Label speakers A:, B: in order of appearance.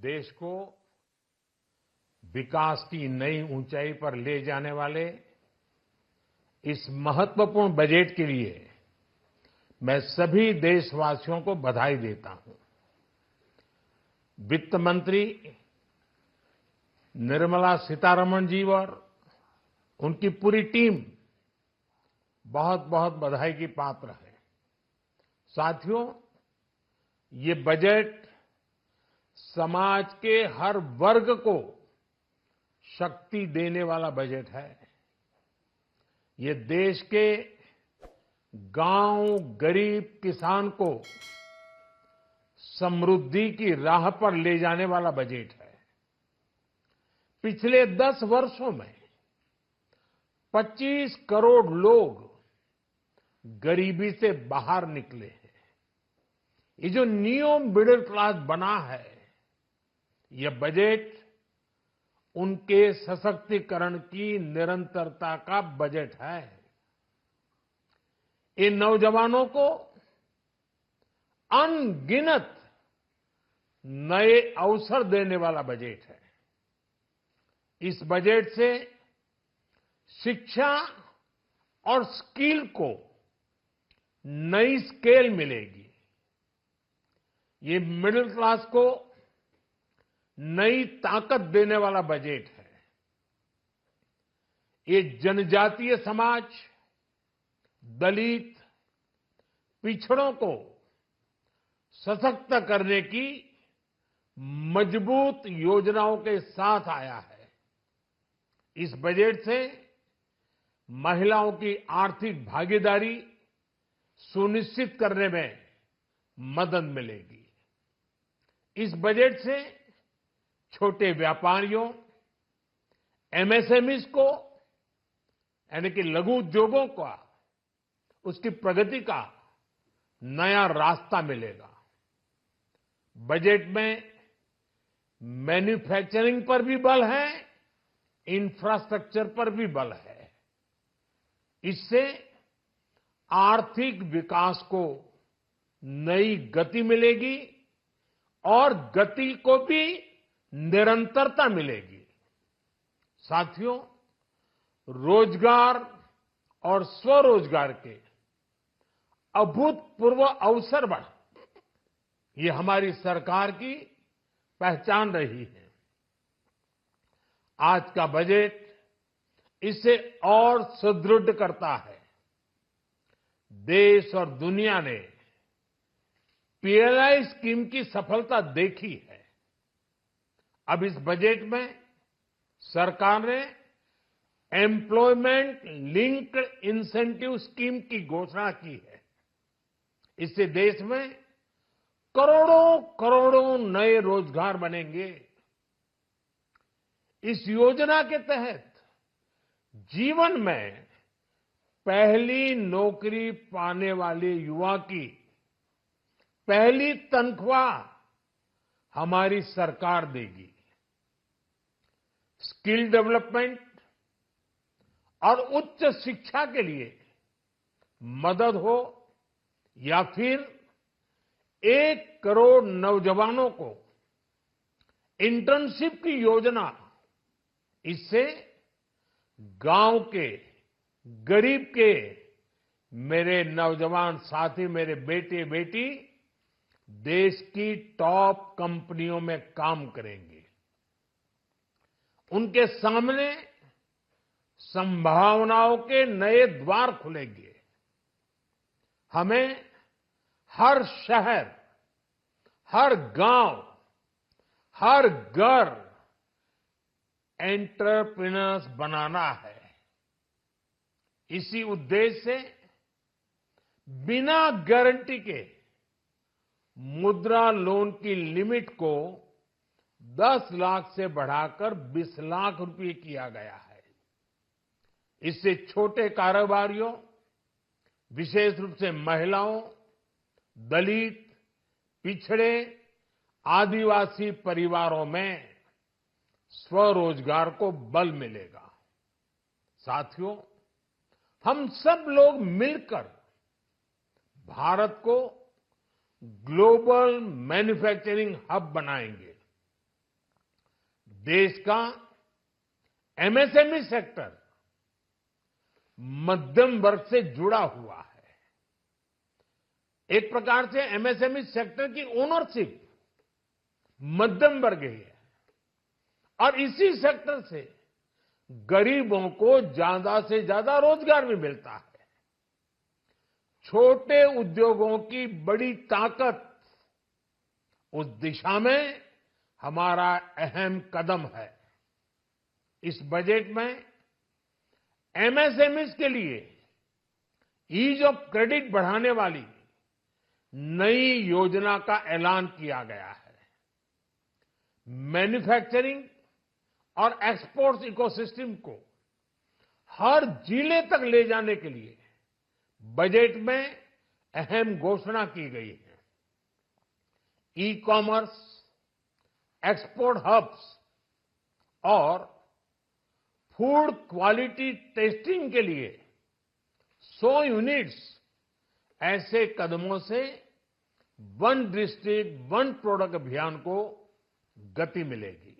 A: देश को विकास की नई ऊंचाई पर ले जाने वाले इस महत्वपूर्ण बजट के लिए मैं सभी देशवासियों को बधाई देता हूं। वित्त मंत्री निर्मला सीतारमण जी और उनकी पूरी टीम बहुत बहुत बधाई की पात्र है। साथियों, ये बजट समाज के हर वर्ग को शक्ति देने वाला बजट है। ये देश के गांव, गरीब किसान को समृद्धि की राह पर ले जाने वाला बजट है। पिछले 10 वर्षों में 25 करोड़ लोग गरीबी से बाहर निकले हैं। ये जो न्यू मिडिल क्लास बना है, यह बजट उनके सशक्तिकरण की निरंतरता का बजट है। इन नौजवानों को अनगिनत नए अवसर देने वाला बजट है। इस बजट से शिक्षा और स्किल को नई स्केल मिलेगी। ये मिडिल क्लास को नई ताकत देने वाला बजट है। ये जनजातीय समाज, दलित, पिछड़ों को सशक्त करने की मजबूत योजनाओं के साथ आया है। इस बजट से महिलाओं की आर्थिक भागीदारी सुनिश्चित करने में मदद मिलेगी। इस बजट से छोटे व्यापारियों, एमएसएमईज को यानी कि लघु उद्योगों का उसकी प्रगति का नया रास्ता मिलेगा। बजट में मैन्युफैक्चरिंग पर भी बल है, इंफ्रास्ट्रक्चर पर भी बल है। इससे आर्थिक विकास को नई गति मिलेगी और गति को भी निरंतरता मिलेगी। साथियों, रोजगार और स्वरोजगार के अभूतपूर्व अवसर बढ़ ये हमारी सरकार की पहचान रही है। आज का बजट इसे और सुदृढ़ करता है। देश और दुनिया ने पीएलआई स्कीम की सफलता देखी है। अब इस बजट में सरकार ने एम्प्लॉयमेंट लिंक्ड इंसेंटिव स्कीम की घोषणा की है। इससे देश में करोड़ों करोड़ों नए रोजगार बनेंगे। इस योजना के तहत जीवन में पहली नौकरी पाने वाले युवा की पहली तनख्वाह हमारी सरकार देगी। स्किल डेवलपमेंट और उच्च शिक्षा के लिए मदद हो या फिर 1 करोड़ नौजवानों को इंटर्नशिप की योजना, इससे गांव के, गरीब के मेरे नौजवान साथी, मेरे बेटे बेटी देश की टॉप कंपनियों में काम करेंगे। उनके सामने संभावनाओं के नए द्वार खुलेंगे। हमें हर शहर, हर गांव, हर घर एंटरप्रेन्योर्स बनाना है। इसी उद्देश्य से बिना गारंटी के मुद्रा लोन की लिमिट को 10 लाख से बढ़ाकर 20 लाख रुपए किया गया है। इससे छोटे कारोबारियों, विशेष रूप से महिलाओं, दलित, पिछड़े, आदिवासी परिवारों में स्वरोजगार को बल मिलेगा। साथियों, हम सब लोग मिलकर भारत को ग्लोबल मैन्युफैक्चरिंग हब बनाएंगे। देश का एमएसएमई सेक्टर मध्यम वर्ग से जुड़ा हुआ है। एक प्रकार से एमएसएमई सेक्टर की ओनरशिप मध्यम वर्ग ही है और इसी सेक्टर से गरीबों को ज्यादा से ज्यादा रोजगार भी मिलता है। छोटे उद्योगों की बड़ी ताकत, उस दिशा में हमारा अहम कदम है। इस बजट में एमएसएमईज के लिए ईज ऑफ क्रेडिट बढ़ाने वाली नई योजना का ऐलान किया गया है। मैन्युफैक्चरिंग और एक्सपोर्ट्स इकोसिस्टम को हर जिले तक ले जाने के लिए बजट में अहम घोषणा की गई है। ई कॉमर्स, एक्सपोर्ट हब्स और फूड क्वालिटी टेस्टिंग के लिए 100 यूनिट्स, ऐसे कदमों से वन डिस्ट्रिक्ट वन प्रोडक्ट अभियान को गति मिलेगी।